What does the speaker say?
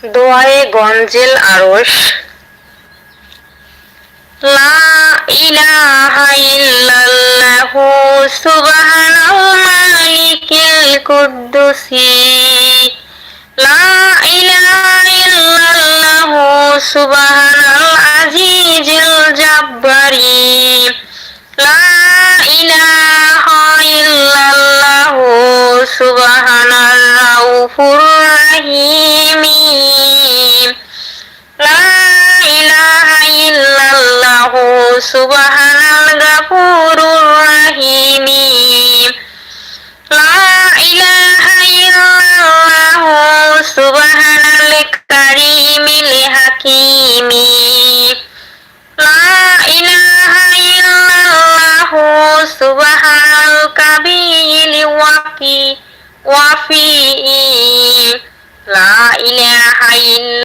দোয়ায়ে গঞ্জেল আরশ। লা ইলাহা ইল্লাল্লাহু সুবহানাল মালিকিল কুদ্দুসি। লা ইলাহা ইল্লাল্লাহু সুবহানাল আজিজিল জাব্বারি। লা ইলাহা ইল্লাল্লাহু সুবহানার রাউফুর রাহিমি। লা ইলাহা ইল্লাল্লাহু সুবহানাল গাফুরুর রাহিমি। লা ইলাহা ইল্লাল্লাহু সুবহানাল কারীমিল হাকীমি। লা ইলাহা ইল্লাল্লাহু সুবহানাল কাবীরিল ওয়াফি। লা ইলাহা